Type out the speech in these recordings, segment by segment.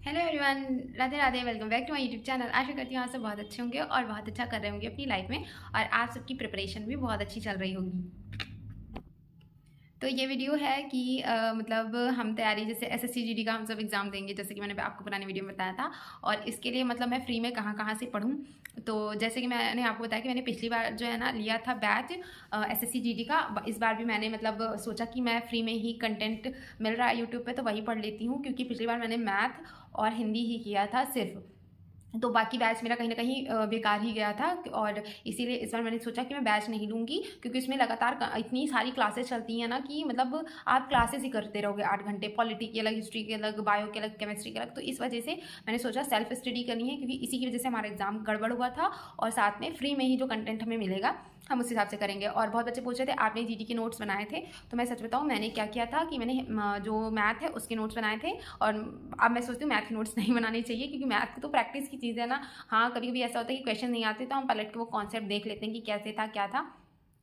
Hello everyone, Radhe Radhe. Welcome back to my YouTube channel. आशा करती हूँ आप सब बहुत अच्छे होंगे और बहुत अच्छा कर रहे होंगे अपनी लाइफ में, और आप सबकी प्रिपरेशन भी बहुत अच्छी चल रही होगी। तो ये वीडियो है कि मतलब हम तैयारी, जैसे एसएससी जीडी का हम सब एग्ज़ाम देंगे, जैसे कि मैंने आपको पुराने वीडियो में बताया था। और इसके लिए मतलब मैं फ्री में कहाँ कहाँ से पढूं। तो जैसे कि मैंने आपको बताया कि मैंने पिछली बार जो है ना लिया था बैच एसएससी जीडी का। इस बार भी मैंने मतलब सोचा कि मैं फ्री में ही कंटेंट मिल रहा है यूट्यूब पे तो वही पढ़ लेती हूँ, क्योंकि पिछली बार मैंने मैथ और हिंदी ही किया था सिर्फ। तो बाकी बैच मेरा कहीं न कहीं बेकार ही गया था, और इसीलिए इस बार मैंने सोचा कि मैं बैच नहीं लूँगी, क्योंकि इसमें लगातार इतनी सारी क्लासेस चलती हैं ना कि मतलब आप क्लासेस ही करते रहोगे 8 घंटे। पॉलिटी की अलग, हिस्ट्री की अलग, बायो की अलग, केमिस्ट्री की अलग। तो इस वजह से मैंने सोचा सेल्फ स्टडी करनी है, क्योंकि इसी की वजह से हमारा एग्जाम गड़बड़ हुआ था। और साथ में फ्री में ही जो कंटेंट हमें मिलेगा हम उस हिसाब से करेंगे। और बहुत बच्चे पूछ रहे थे आपने जीडी के नोट्स बनाए थे, तो मैं सच बताऊँ मैंने क्या किया था कि मैंने जो मैथ है उसके नोट्स बनाए थे। और अब मैं सोचती हूँ मैथ के नोट्स नहीं बनाने चाहिए, क्योंकि मैथ तो प्रैक्टिस की चीज़ है ना। हाँ, कभी कभी ऐसा होता है कि क्वेश्चन नहीं आते तो हम पलट के वो कॉन्सेप्ट देख लेते हैं कि कैसे था क्या था।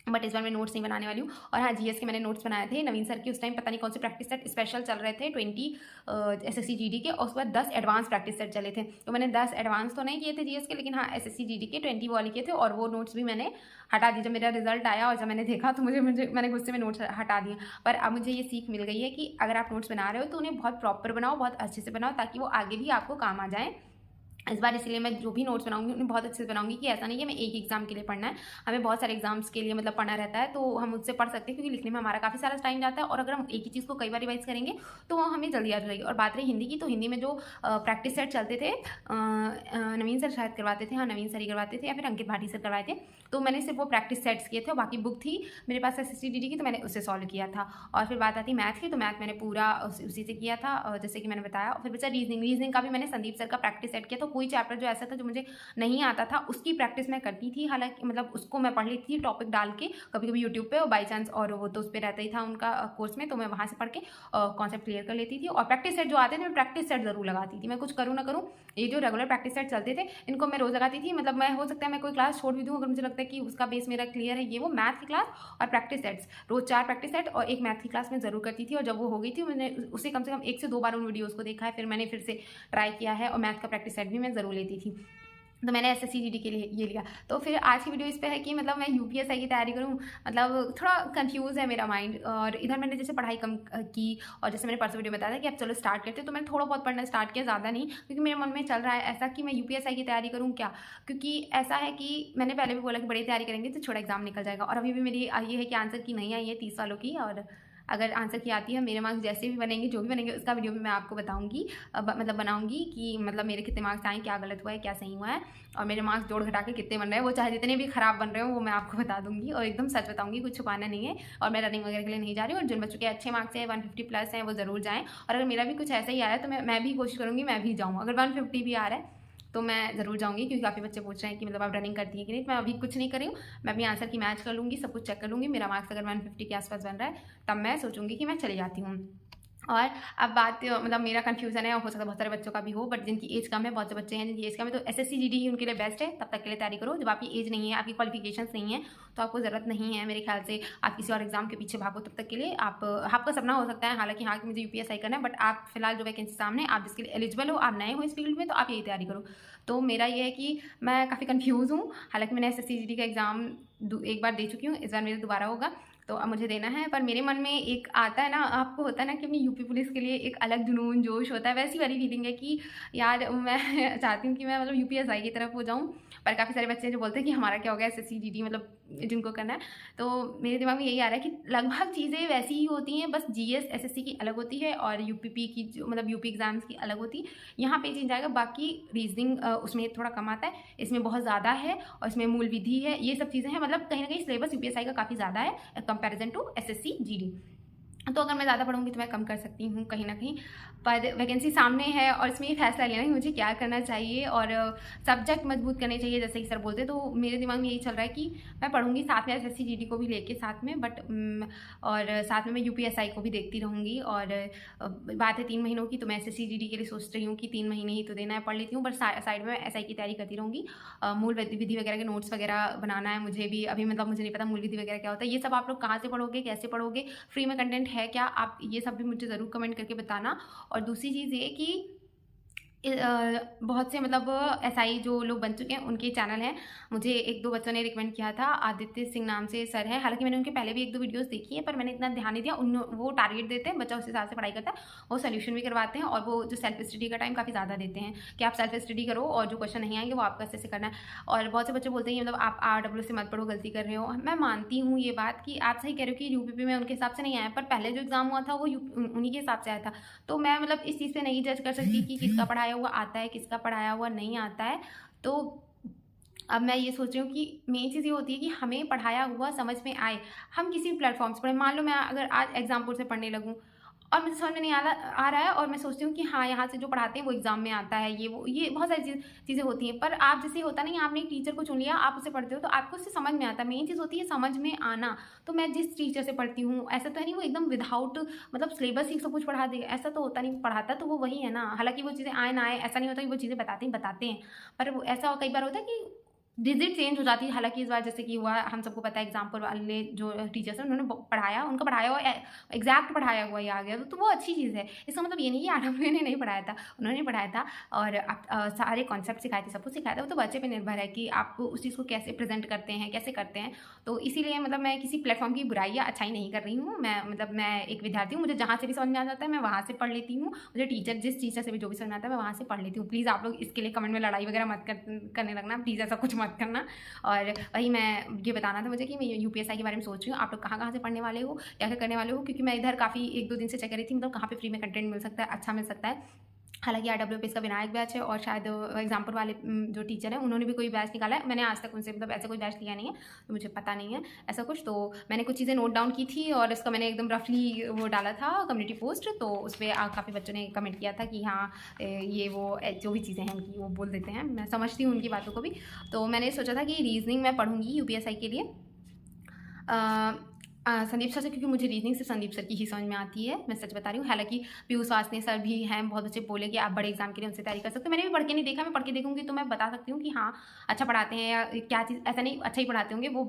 बट इस बार मैं नोट्स नहीं बनाने वाली हूँ। और हाँ, जीएस के मैंने नोट्स बनाए थे नवीन सर के। उस टाइम पता नहीं कौन से प्रैक्टिस सेट स्पेशल चल रहे थे 20 एसएससी जीडी के, और उसके बाद 10 एडवांस प्रैक्टिस सेट चले थे। तो मैंने 10 एडवांस तो नहीं किए थे जीएस के, लेकिन हाँ एसएससी जीडी के 20 वाले किए थे, और वो नोट्स भी मैंने हटा दिए। जब मेरा रिजल्ट आया और जब मैंने देखा तो मुझे मुझे मैंने गुस्से में नोट्स हटा दिए। पर अब मुझे ये सीख मिल गई है कि अगर आप नोट्स बना रहे हो तो उन्हें बहुत प्रॉपर बनाओ, बहुत अच्छे से बनाओ, ताकि वो आगे भी आपको काम आ जाए। इस बार इसलिए मैं जो भी नोट्स बनाऊंगी उन्हें बहुत अच्छे से बनाऊंगी, कि ऐसा नहीं है मैं एक एग्जाम के लिए पढ़ना है। हमें बहुत सारे एग्जाम्स के लिए मतलब पढ़ना रहता है, तो हम उससे पढ़ सकते हैं, क्योंकि लिखने में हमारा काफ़ी सारा टाइम जाता है। और अगर हम एक ही चीज़ को कई बार रिवाइज करेंगे तो वो हमें जल्दी याद हो जाएगी। और बात रही हिंदी की, तो हिंदी में जो प्रैक्टिस सेट चलते थे नवीन सर शायद करवाते थे, हाँ नवीन सर ही करवाते थे, या फिर अंकित भाटी सर करवाए थे। तो मैंने सिर्फ वो प्रैक्टिस सेट्स किए थे, और बाकी बुक थी मेरे पास एसएससी जीडी की, तो मैंने उससे सॉल्व किया था। और फिर बात आती मैथ की, तो मैथ मैंने पूरा उसी से किया था जैसे कि मैंने बताया। और फिर बचा रीजनिंग का भी मैंने संदीप सर का प्रैक्टिस सेट किया। तो कोई चैप्टर जो ऐसा था जो मुझे नहीं आता था उसकी प्रैक्टिस मैं करती थी। हालांकि मतलब उसको मैं पढ़ लेती थी टॉपिक डाल के कभी कभी यूट्यूब पे, और बाई चांस और वो तो उस पर रहता ही था उनका कोर्स में, तो मैं वहाँ से पढ़ के कॉन्सेप्ट क्लियर कर लेती थी। और प्रैक्टिस सेट जो आते थे मैं प्रैक्टिस सेट जरूर लगाती थी, मैं कुछ करूँ ना करूँ। ये जो रेगुलर प्रैक्टिस सेट चलते थे इनको मैं रोज लगाती थी। मतलब मैं हो सकता है मैं कोई क्लास छोड़ भी दूँ, अगर मुझे लगता है कि उसका बेस मेरा क्लियर है, ये वो मैथ की क्लास और प्रैक्टिस सेट्स, रोज 4 प्रैक्टिस सेट और एक मैथ की क्लास में जरूर करती थी। और जब वो हो गई थी मैंने उसे कम से कम 1 से 2 बार उन वीडियोज़ को देखा है, फिर मैंने फिर से ट्राई किया है, और मैथ का प्रैक्टिस सेट भी मैं जरूर लेती थी। तो मैंने एसएससी जीडी के लिए ये लिया। तो फिर आज की वीडियो इस पे है कि मतलब मैं यूपीएसआई की तैयारी करूँ, मतलब थोड़ा कंफ्यूज है मेरा माइंड। और इधर मैंने जैसे पढ़ाई कम की, और जैसे मैंने परसों वीडियो में बताया था कि अब चलो स्टार्ट करते, तो मैंने थोड़ा बहुत पढ़ना स्टार्ट किया, ज़्यादा नहीं, क्योंकि मेरे मन में चल रहा है ऐसा कि मैं यूपीएसआई की तैयारी करूँ क्या। क्योंकि ऐसा है कि मैंने पहले भी बोला कि बड़ी तैयारी करेंगे तो छोटा एग्जाम निकल जाएगा, और अभी भी मेरी ये है कि आंसर की नहीं आई है 30 वालों की। और अगर आंसर की आती है, मेरे मार्क्स जैसे भी बनेंगे, जो भी बनेंगे, उसका वीडियो भी मैं आपको बताऊंगी, मतलब बनाऊंगी कि मतलब मेरे कितने मार्क्स आए, क्या गलत हुआ है, क्या सही हुआ है, और मेरे मार्क्स जोड़ घटा के कितने बन रहे हैं। वो चाहे जितने भी खराब बन रहे हो वो मैं आपको बता दूंगी, और एकदम सच बताऊंगी, कुछ छुपाना नहीं है। और मैं रनिंग वगैरह के लिए नहीं जा रही हूँ, और जिन बच्चों के अच्छे मार्क्स हैं 150 प्लस हैं वो ज़रूर जाएँ। और अगर मेरा भी कुछ ऐसा ही आया तो मैं भी कोशिश करूँगी मैं भी जाऊँ। अगर 150 भी आ रहा है तो मैं ज़रूर जाऊँगी, क्योंकि काफ़ी बच्चे पूछ रहे हैं कि मतलब आप रनिंग करती है कि नहीं। तो मैं अभी कुछ नहीं कर रही हूँ, मैं अपनी आंसर की मैच कर लूँगी, सब कुछ चेक कर लूँगी। मेरा मार्क्स अगर 150 के आसपास बन रहा है तब मैं सोचूंगी कि मैं चली जाती हूँ। और अब बात मतलब मेरा कन्फ्यूजन है, हो सकता है बहुत सारे बच्चों का भी हो, बट जिनकी एज कम है, बहुत से बच्चे हैं जिनकी एज कम है, तो एसएससी जीडी ही उनके लिए बेस्ट है। तब तक के लिए तैयारी करो जब आपकी एज नहीं है, आपकी क्वालिफिकेशंस नहीं है, तो आपको ज़रूरत नहीं है मेरे ख्याल से आप किसी और एग्जाम के पीछे भागो। तब तक के लिए आपका सपना हो सकता है हालांकि हाँ कि मुझे यूपीएसआई करना है, बट आप फिलहाल जो वैकेंसी सामने आप जिसके लिए एलिजिबल हो, आप नए हो इस फील्ड में, तो आप यही तैयारी करो। तो मेरा ये है कि मैं काफ़ी कन्फ्यूज़ हूँ। हालांकि मैंने एसएससी जीडी का एग्ज़ाम एक बार दे चुकी हूँ, इस बार मेरा दोबारा होगा, तो अब मुझे देना है। पर मेरे मन में एक आता है ना, आपको होता है ना कि अपनी यूपी पुलिस के लिए एक अलग जुनून जोश होता है, वैसी वाली फीलिंग है कि यार मैं चाहती हूँ कि मैं मतलब यूपीएसआई की तरफ हो जाऊँ। पर काफ़ी सारे बच्चे हैं जो बोलते हैं कि हमारा क्या हो गया एसएससी जीडी मतलब जिनको करना है। तो मेरे दिमाग में यही आ रहा है कि लगभग चीज़ें वैसी ही होती हैं, बस जीएस एसएससी की अलग होती है और यूपीपी की जो मतलब यूपी एग्जाम्स की अलग होती है। यहाँ पे चेंज आएगा, बाकी रीजनिंग उसमें थोड़ा कम आता है, इसमें बहुत ज़्यादा है, और इसमें मूल विधि है, ये सब चीज़ें हैं। मतलब कहीं ना कहीं सिलेबस यूपीएसआई का काफ़ी ज़्यादा है कंपैरिजन टू एसएससी जीडी। तो अगर मैं ज़्यादा पढ़ूंगी तो मैं कम कर सकती हूँ कहीं ना कहीं। पर वैकेंसी सामने है और इसमें ये फैसला लेना कि मुझे क्या करना चाहिए, और सब्जेक्ट मजबूत करने चाहिए जैसे कि सर बोलते हैं। तो मेरे दिमाग में यही चल रहा है कि मैं पढ़ूंगी साथ में एसएससी जीडी को भी लेके साथ में, बट और साथ में मैं यूपीएसआई को भी देखती रहूँगी। और बात है 3 महीनों की, तो मैं एसएससी जीडी के लिए सोच रही हूँ कि 3 महीने ही तो देना है, पढ़ लेती हूँ, बट साइड में एसआई की तैयारी करती रहूँगी। मूल विधि वगैरह के नोट्स वगैरह बनाना है मुझे भी। अभी मतलब मुझे नहीं पता मूल विधि वगैरह क्या होता है, ये सब आप लोग कहाँ से पढ़ोगे, कैसे पढ़ोगे, फ्री में कंटेंट है क्या, आप ये सब भी मुझे ज़रूर कमेंट करके बताना। और दूसरी चीज़ ये कि बहुत से मतलब एसआई जो लोग बन चुके हैं उनके चैनल हैं। मुझे 1-2 बच्चों ने रिकमेंड किया था, आदित्य सिंह नाम से सर है। हालाँकि मैंने उनके पहले भी 1-2 वीडियोज़ देखी है, पर मैंने इतना ध्यान नहीं दिया। वो टारगेट देते हैं, बच्चा उस हिसाब से पढ़ाई करता है, वो सॉल्यूशन भी करवाते हैं और वो जो सेल्फ स्टडी का टाइम काफ़ी ज़्यादा देते हैं कि आप सेल्फ स्टडी करो और जो क्वेश्चन नहीं आएँगे वो आपको ऐसे-ऐसे करना है। और बहुत से बच्चे बोलते हैं मतलब आप आरडब्ल्यू से मत पढ़ो, गलती कर रहे हो। मैं मानती हूँ ये बात कि आप सही कह रहे हो कि यूपीपी में उनके हिसाब से नहीं आया, पर पहले जो एग्ज़ाम हुआ था वो उन्हीं के हिसाब से आया था। तो मैं मतलब इस चीज़ से नहीं जज कर सकती कि किसका पढ़ाया हुआ आता है, किसका पढ़ाया हुआ नहीं आता है। तो अब मैं ये सोच रही हूँ कि मेन चीज़ ये होती है कि हमें पढ़ाया हुआ समझ में आए। हम किसी भी प्लेटफ़ॉर्म से पढ़ें, मान लो मैं अगर आज एग्ज़ाम्पुल से पढ़ने लगूँ और मुझे समझ में नहीं आ रहा है और मैं सोचती हूँ कि हाँ, यहाँ से जो पढ़ाते हैं वो एग्ज़ाम में आता है, ये बहुत सारी चीज़ें होती हैं। पर आप जैसे होता नहीं, आपने एक टीचर को चुन लिया, आप उससे पढ़ते हो तो आपको उससे समझ में आता है। मेन चीज़ होती है समझ में आना। तो मैं जिस टीचर से पढ़ती हूँ, ऐसा तो है नहीं वो एकदम विदाउट मतलब सिलेबस ही सब कुछ पढ़ा देगा, ऐसा तो होता नहीं। पढ़ाता तो वो वही है ना। हालाँकि वो चीज़ें आए ना आए, ऐसा नहीं होता कि वो चीज़ें बताते हैं। पर वो ऐसा कई बार होता है कि डिजिट चेंज हो जाती है। हालाँकि इस बार जैसे कि हुआ, हम सबको पता है एग्ज़ाम्पल वाले जो टीचर्स हैं उन्होंने पढ़ाया, उनका पढ़ाया हुआ एग्ज़ैक्ट पढ़ाया हुआ ही आ गया, तो वो अच्छी चीज़ है। इसका मतलब ये नहीं कि आरडब्ल्यू ने नहीं पढ़ाया था, उन्होंने पढ़ाया था और सारे कॉन्सेप्ट सिखाए थे, सब कुछ सिखाया था। वो तो बच्चे पे निर्भर है कि आप उस चीज़ को कैसे प्रेज़ेंट करते हैं, कैसे करते हैं। तो इसीलिए मतलब मैं किसी प्लेटफ़ॉर्म की बुराई या अच्छाई नहीं कर रही हूँ। मैं एक विद्यार्थी हूँ, मुझे जहाँ से भी समझ में आ जाता है मैं वहाँ से पढ़ लेती हूँ। मुझे जिस टीचर से भी जो भी समझ में आता है मैं वहाँ से पढ़ लेती हूँ। प्लीज़ आप लोग इसके लिए कमेंट में लड़ाई वगैरह मत करने लगना, प्लीज़ ऐसा कुछ मत करना। और वही मैं ये बताना था मुझे कि मैं यूपीएसआई के बारे में सोच रही हूँ। आप लोग कहाँ-कहाँ से पढ़ने वाले हो, क्या-क्या करने वाले हो? क्योंकि मैं इधर काफ़ी 1-2 दिन से चेक कर रही थी मतलब कहाँ पे फ्री में कंटेंट मिल सकता है, अच्छा मिल सकता है। हालाँकि आरडब्ल्यूपीएस का विनायक बैच है और शायद एग्ज़ाम्पल वाले जो टीचर हैं उन्होंने भी कोई बैच निकाला है। मैंने आज तक उनसे मतलब ऐसा कोई बैच लिया नहीं है, तो मुझे पता नहीं है ऐसा कुछ। तो मैंने कुछ चीज़ें नोट डाउन की थी और इसका मैंने एकदम रफली वो डाला था कम्युनिटी पोस्ट, तो उसपे काफ़ी बच्चों ने कमेंट किया था कि हाँ, ये वो जो भी चीज़ें हैं उनकी वो बोल देते हैं। मैं समझती हूँ उनकी बातों को भी। तो मैंने सोचा था कि रीज़निंग मैं पढ़ूँगी यूपीएसआई के लिए। संदीप सर से, क्योंकि मुझे रीजनिंग सिर्फ संदीप सर की ही समझ में आती है, मैं सच बता रही हूँ। हालाँकि पीयूष वासने सर भी हैं, बहुत बच्चे बोले कि आप बड़े एग्जाम के लिए उनसे तैयारी कर सकते हो। मैंने भी पढ़ के नहीं देखा, मैं पढ़ के देखूँगी तो मैं बता सकती हूँ कि हाँ, अच्छा पढ़ाते हैं या क्या चीज़, ऐसा नहीं अच्छा ही पढ़ाते होंगे। वो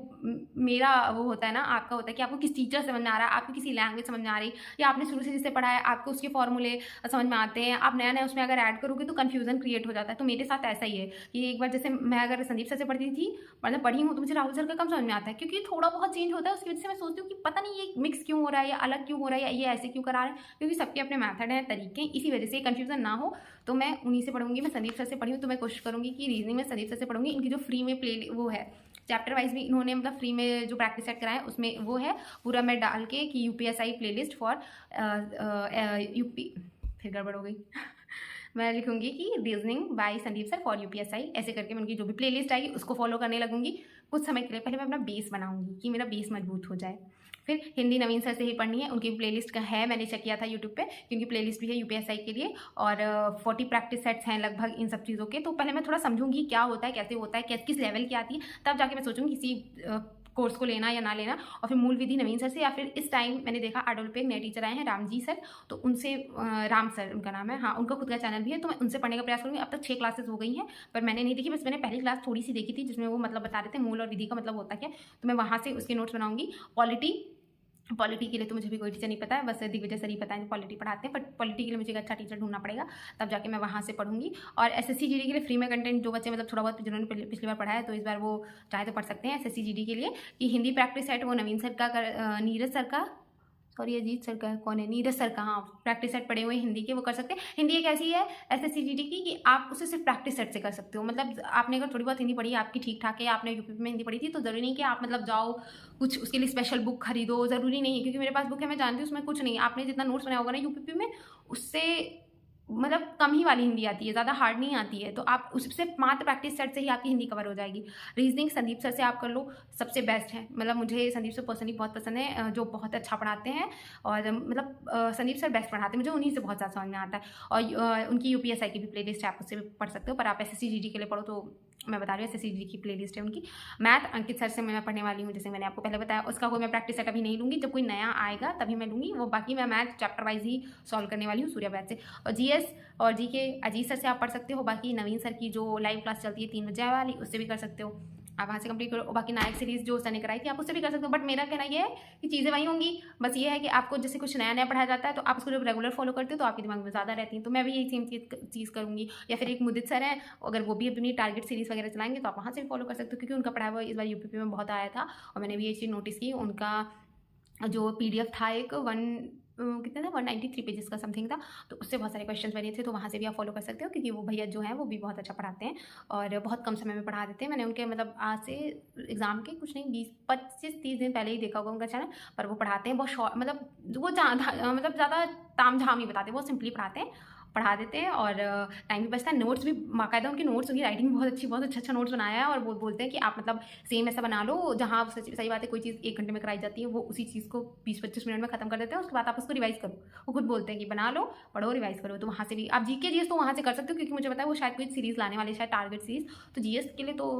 मेरा वो होता है ना, आपका होता है कि आपको किस टीचर समझ में आ रहा है, आपको किसी लैंग्वेज समझ में आ रही है या आपने शुरू से जिससे पढ़ा है आपको उसके फॉर्मूले समझ में आते हैं। आप नया-नया उसमें अगर ऐड करोगे तो कन्फ्यूज़न क्रिएट हो जाता है। तो मेरे साथ ऐसा ही है कि एक बार जैसे मैं अगर संदीप सर से पढ़ती थी, मतलब पढ़ी हूँ, तो मुझे राहुल सर का कम समझ में आता है क्योंकि थोड़ा बहुत चेंज होता है। उसकी वजह से मैं सोचती हूँ कि पता नहीं ये मिक्स क्यों हो रहा है या अलग क्यों हो रहा है या ये ऐसे क्यों करा रहे हैं, क्योंकि सबके अपने मेथड हैं, तरीके हैं। इसी वजह से कन्फ्यूजन ना हो तो मैं उन्हीं से पढ़ूंगी। मैं संदीप सर से पढ़ी हूँ तो मैं कोशिश करूंगी कि रीजनिंग में संदीप सर से पढ़ूंगी। इनकी जो फ्री में प्ले वो है चैप्टर वाइज भी इन्होंने मतलब फ्री में जो प्रैक्टिस सेट कराए उसमें वो है पूरा मैं डाल के कि UPSI play list for UP, फिर गड़बड़ हो गई मैं लिखूंगी कि reasoning bye Sandeep sir for UPSI, ऐसे करके मैं उनकी जो भी प्लेलिस्ट आएगी उसको फॉलो करने लगूंगी कुछ समय के लिए। पहले मैं अपना बेस बनाऊंगी कि मेरा बेस मजबूत हो जाए। फिर हिंदी नवीन सर से ही पढ़नी है, उनकी प्लेलिस्ट का है, मैंने चेक किया था यूट्यूब पे क्योंकि प्लेलिस्ट भी है यूपीएसआई के लिए और 40 प्रैक्टिस सेट्स हैं लगभग इन सब चीज़ों के। तो पहले मैं थोड़ा समझूंगी क्या होता है, कैसे होता है, किस लेवल की आती है, तब जाके मैं सोचूंगी किसी कोर्स को लेना या ना लेना। और फिर मूल विधि नवीन सर से, या फिर इस टाइम मैंने देखा आडोल पे एक नए टीचर आए हैं रामजी सर, तो उनसे राम सर उनका नाम है, हाँ उनका खुद का चैनल भी है, तो मैं उनसे पढ़ने का प्रयास करूँगी। अब तक 6 क्लासेस हो गई हैं पर मैंने नहीं देखी, बस मैंने पहली क्लास थोड़ी सी देखी थी जिसमें वो मतलब बता रहे थे मूल और विधि का मतलब होता क्या, तो मैं वहाँ से उसके नोट्स बनाऊंगी। पॉलिटी के लिए तो मुझे भी कोई टीचर नहीं पता है, बस दिग्विजय सर ही पता है पॉलिटी पढ़ाते हैं, बट पॉलिटी के लिए मुझे एक अच्छा टीचर ढूंढना पड़ेगा, तब जाके मैं वहाँ से पढ़ूंगी। और एसएससी जीडी के लिए फ्री में कंटेंट जो बच्चे मतलब थोड़ा बहुत जिन्होंने पिछली बार पढ़ा है तो इस बार वो चाहे तो पढ़ सकते हैं एसएससी जीडी के लिए। कि हिंदी प्रैक्टिस सेट वो नवीन सर का, नीरज सर का, सॉरी अजीत सर का कौन है, नीरज सर का, हाँ प्रैक्टिस सेट पढ़े हुए हिंदी के, वो कर सकते हैं। हिंदी एक ऐसी है एसएससी जीडी की कि आप उसे सिर्फ प्रैक्टिस सेट से कर सकते हो। मतलब आपने अगर थोड़ी बहुत हिंदी पढ़ी, आपकी ठीक ठाक है, आपने यूपी में हिंदी पढ़ी थी, तो जरूरी नहीं कि आप मतलब जाओ कुछ उसके लिए स्पेशल बुक खरीदो, जरूरी नहीं है। क्योंकि मेरे पास बुक है, मैं जानती हूँ उसमें कुछ नहीं, आपने जितना नोट्स बनाया होगा ना यूपी में उससे मतलब कम ही वाली हिंदी आती है, ज़्यादा हार्ड नहीं आती है। तो आप उससे मात्र प्रैक्टिस सेट से ही आपकी हिंदी कवर हो जाएगी। रीजनिंग संदीप सर से आप कर लो, सबसे बेस्ट है। मतलब मुझे संदीप सर पर्सनली बहुत पसंद है, जो बहुत अच्छा पढ़ाते हैं और मतलब संदीप सर बेस्ट पढ़ाते हैं, मुझे उन्हीं से बहुत ज़्यादा समझ में आता है। और उनकी यूपीएसआई की भी प्ले लिस्ट है, आप उससे भी पढ़ सकते हो, पर आप एसएससी जीडी के लिए पढ़ो तो मैं बता रही हूँ एसएससी जीडी की प्ले लिस्ट है उनकी। मैथ अंकित सर से मैं पढ़ने वाली हूँ, जैसे मैंने आपको पहले बताया। उसका कोई मैं प्रैक्टिस सेट अभी नहीं लूँगी, जब कोई नया आएगा तभी मैं लूँगी वो। बाकी मैं मैथ चैप्टर वाइज ही सॉल्व करने वाली हूँ सूर्या बैच से। और जीएस और जीके अजीत सर से आप पढ़ सकते हो। बाकी नवीन सर की जो लाइव क्लास चलती है 3 बजे वाली, उससे भी कर सकते हो। आप वहाँ से कंप्लीट करो। और बाकी नायक सीरीज़ जो सर ने कराई थी आप उससे भी कर सकते हो, बट मेरा कहना ये है कि चीज़ें वही होंगी, बस ये है कि आपको जैसे कुछ नया नया पढ़ाया जाता है तो आप उसको जब रेगुलर फॉलो करते हो तो आपके दिमाग में ज़्यादा रहती हैं। तो मैं भी यही सेम चीज़ करूँगी। या फिर एक मुदित सर हैं, अगर वो भी अपनी टारगेट सीरीज़ वगैरह चलाएंगे तो आप वहाँ से भी फॉलो कर सकते हो, क्योंकि उनका पढ़ाया हुआ इस बार यूपीपी में बहुत आया था और मैंने भी ये चीज़ नोटिस की। उनका जो पीडीएफ था एक कितना था 193 पेजेस का समथिंग था, तो उससे बहुत सारे क्वेश्चंस बने थे, तो वहाँ से भी आप फॉलो कर सकते हो, क्योंकि वो भैया जो हैं वो भी बहुत अच्छा पढ़ाते हैं और बहुत कम समय में पढ़ा देते हैं। मैंने उनके मतलब आज से एग्जाम के कुछ नहीं 20-25-30 दिन पहले ही देखा होगा उनका चैनल, पर वो पढ़ाते हैं बहुत शॉर्ट, मतलब वो मतलब ज़्यादा ताम झाम नहीं बताते, वो सिंपली पढ़ा देते हैं और टाइम भी बचता है। नोट्स भी बाकायदा उनकी नोट्स, उनकी राइटिंग बहुत अच्छा नोट्स बनाया है और वो बोलते हैं कि आप मतलब सेम ऐसा बना लो जहाँ सही बात है कोई चीज़ 1 घंटे में कराई जाती है वो उसी चीज़ को 20-25 मिनट में खत्म कर देते हैं, उसके बाद आप उसको रिवाइज करो। वो खुद बोलते हैं कि बना लो, पढ़ो, रिवाइज करो। तो वहाँ से भी आप जीके जीएस तो वहाँ से कर सकते हो, क्योंकि मुझे पता है वो शायद कोई सीरीज़ लाने वाले, शायद टारगेट सीरीज़, तो जीएस के लिए तो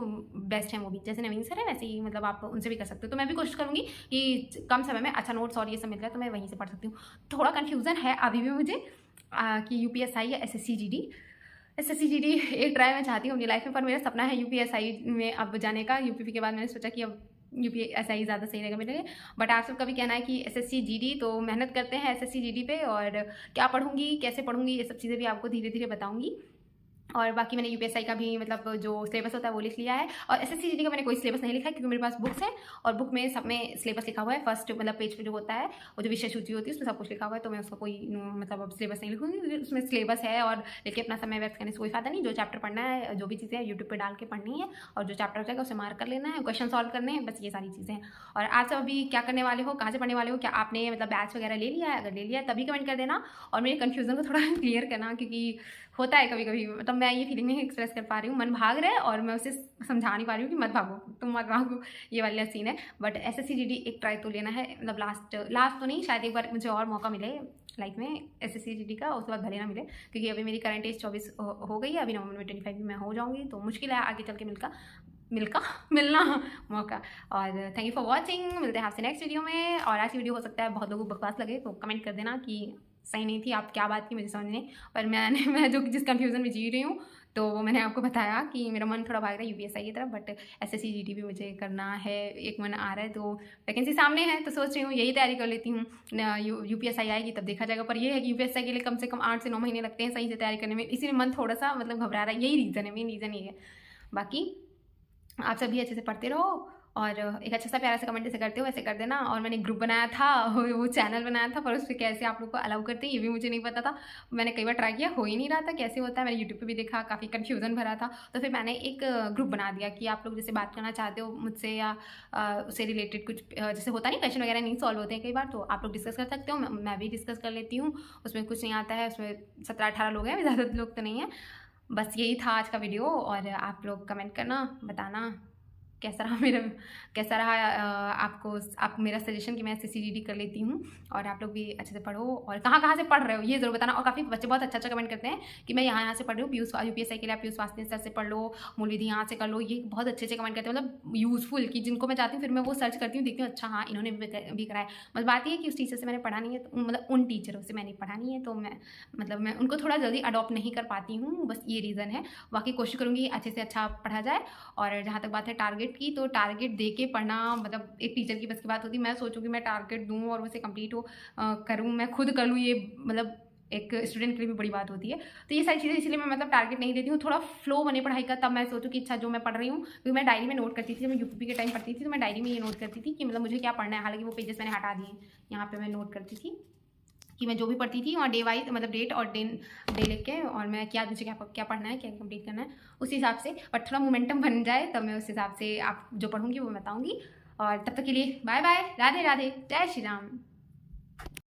बेस्ट है वो भी। जैसे नवीन सर है वैसे ही मतलब आप उनसे भी कर सकते हो। तो मैं भी कोशिश करूँगी कि कम समय में अच्छा नोट्स और ये सब मिल जाए तो मैं वहीं से पढ़ सकती हूँ। थोड़ा कन्फ्यूज़न है अभी भी मुझे कि यूपीएसआई या एसएससी जीडी एक ट्राई मैं चाहती हूँ अपनी लाइफ में, पर मेरा सपना है यूपीएसआई में अब जाने का। यूपीपी के बाद मैंने सोचा कि अब यूपीएसआई ज़्यादा सही रहेगा मेरे लिए। बट आप सबका भी कहना है कि एसएससी जीडी, तो मेहनत करते हैं एसएससी जीडी पे, और क्या पढ़ूंगी कैसे पढ़ूंगी ये सब चीज़ें भी आपको धीरे धीरे बताऊँगी। और बाकी मैंने यूपीएसआई का भी मतलब जो सिलेबस होता है वो लिख लिया है, और एसएससी जीडी का मैंने कोई सिलेबस नहीं लिखा है, क्योंकि मेरे पास बुक्स हैं और बुक में सब में सिलेबस लिखा हुआ है। फर्स्ट मतलब पेज पे जो होता है वो जो विषय सूची होती है उसमें सब कुछ लिखा हुआ है, तो मैं उसका कोई मतलब अब सिलेबस नहीं लिखूँगी। उसमें सिलेबस है और लेके अपना समय व्यक्त करने से कोई फायदा नहीं। जो चैप्टर पढ़ना है, जो भी चीज़ें यूट्यूब पर डाल के पढ़नी है, और जो चैप्टर हो जाएगा उसे मार्क कर लेना है, क्वेश्चन सॉल्व करने हैं, बस ये सारी चीज़ें हैं। और आप सब अभी क्या करने वाले हो, कहाँ से पढ़ने वाले हो, क्या आपने मतलब बैच वगैरह ले लिया है? अगर ले लिया है तभी कमेंट कर देना और मेरे कन्फ्यूज़न को थोड़ा क्लियर करना, क्योंकि होता है कभी कभी मतलब मैं ये फीलिंग नहीं एक्सप्रेस कर पा रही हूँ, मन भाग रहा है और मैं उसे समझा नहीं पा रही हूँ कि मत भागो, तुम मत भागो, ये वाला सीन है। बट एसएससी जीडी एक ट्राई तो लेना है, मतलब लास्ट तो नहीं, शायद एक बार मुझे और मौका मिले लाइफ में एसएससी जीडी का, उसके बाद भले ना मिले, क्योंकि अभी मेरी करंट एज 24 हो गई है, अभी नवंबर में 25 में हो जाऊँगी, तो मुश्किल है आगे चल के मिलना मौका। और थैंक यू फॉर वॉचिंग, मिलते हैं आपसे नेक्स्ट वीडियो में। और ऐसी वीडियो हो सकता है बहुत लोगों को बकवास लगे, तो कमेंट कर देना कि सही नहीं थी, आप क्या बात की मुझे समझ नहीं, पर मैं जो जिस कन्फ्यूज़न में जी रही हूँ तो वो मैंने आपको बताया कि मेरा मन थोड़ा भाग रहा है यूपीएसआई की तरफ, बट एसएससी जीडी भी मुझे करना है, एक मन आ रहा है, तो वैकेंसी सामने है तो सोच रही हूँ यही तैयारी कर लेती हूँ। यूपीएसआई आएगी तब देखा जाएगा, पर ये है कि यूपीएसआई के लिए कम से कम 8 से 9 महीने लगते हैं सही से तैयारी करने में, इसीलिए मन थोड़ा सा मतलब घबरा रहा है, यही रीज़न है, मेन रीज़न ये है। बाकी आप सभी अच्छे से पढ़ते रहो और एक अच्छा सा प्यारा सा कमेंट जैसे करते हो वैसे कर देना। और मैंने ग्रुप बनाया था, वो चैनल बनाया था, पर उस पर कैसे आप लोग को अलाउ करते हैं ये भी मुझे नहीं पता था। मैंने कई बार ट्राई किया, हो ही नहीं रहा था कैसे होता है, मैंने यूट्यूब पे भी देखा, काफ़ी कन्फ्यूज़न भरा था, तो फिर मैंने एक ग्रुप बना दिया कि आप लोग जैसे बात करना चाहते हो मुझसे या उससे रिलेटेड कुछ जैसे होता नहीं, क्वेश्चन वगैरह नहीं सॉल्व होते हैं कई बार, तो आप लोग डिस्कस कर सकते हो, मैं भी डिस्कस कर लेती हूँ, उसमें कुछ नहीं आता है, उसमें 17-18 लोग हैं, ज़्यादा लोग तो नहीं है। बस यही था आज का वीडियो, और आप लोग कमेंट करना, बताना कैसा रहा आप मेरा सजेशन कि मैं एसएससी जीडी कर लेती हूँ। और आप लोग भी अच्छे से पढ़ो, और कहाँ से पढ़ रहे हो ये ज़रूर बताना। और काफ़ी बच्चे बहुत अच्छा कमेंट करते हैं कि मैं यहाँ से पढ़ रही हूँ, यूपीएसआई के लिए आप पीयूष वास्ते सर से पढ़ लो, मूल विधि यहाँ से कर लो, ये बहुत अच्छे कमेंट करते हैं, मतलब यूज़फुल, कि जिनको मैं चाहती हूँ फिर मैं वो सर्च करती हूँ, देखती हूँ अच्छा हाँ इन्होंने भी कराया। मतलब बात ये है कि उस टीचर से मैंने पढ़ा नहीं है, तो मतलब उन टीचरों से मैंने पढ़ा नहीं है, तो मैं उनको थोड़ा जल्दी अडॉप्ट नहीं कर पाती हूँ, बस ये रीज़न है। बाकी कोशिश करूँगी अच्छे से अच्छा पढ़ा जाए। और जहाँ तक बात है टारगेट की, तो टारगेट दे के पढ़ना मतलब एक टीचर की बस की बात होती है। मैं सोचूं कि मैं टारगेट दूं और उसे कंप्लीट करूं, मैं खुद कर लूं, ये मतलब एक स्टूडेंट के लिए भी बड़ी बात होती है। तो ये सारी चीज़ें इसलिए मैं मतलब टारगेट नहीं देती हूँ, थोड़ा फ्लो बने पढ़ाई का, तब मैं सोचूं कि अच्छा जो मैं पढ़ रही हूँ, क्योंकि मैं डायरी में नोट करती थी, जब मैं यूपीपी के टाइम पढ़ती थी तो मैं डायरी में ये नोट करती थी कि मतलब मुझे क्या पढ़ना है। हालांकि वो पेजेस मैंने हटा दिए, यहाँ पर मैं नोट करती थी कि मैं जो भी पढ़ती थी वहाँ डे वाइज मतलब डेट और डे लिख के, और मैं मुझे क्या पढ़ना है, क्या कंप्लीट करना है उस हिसाब से। बट थोड़ा मोमेंटम बन जाए तब मैं उस हिसाब से आप जो पढ़ूंगी वो बताऊंगी। और तब तक के लिए बाय बाय, राधे राधे, जय श्री राम।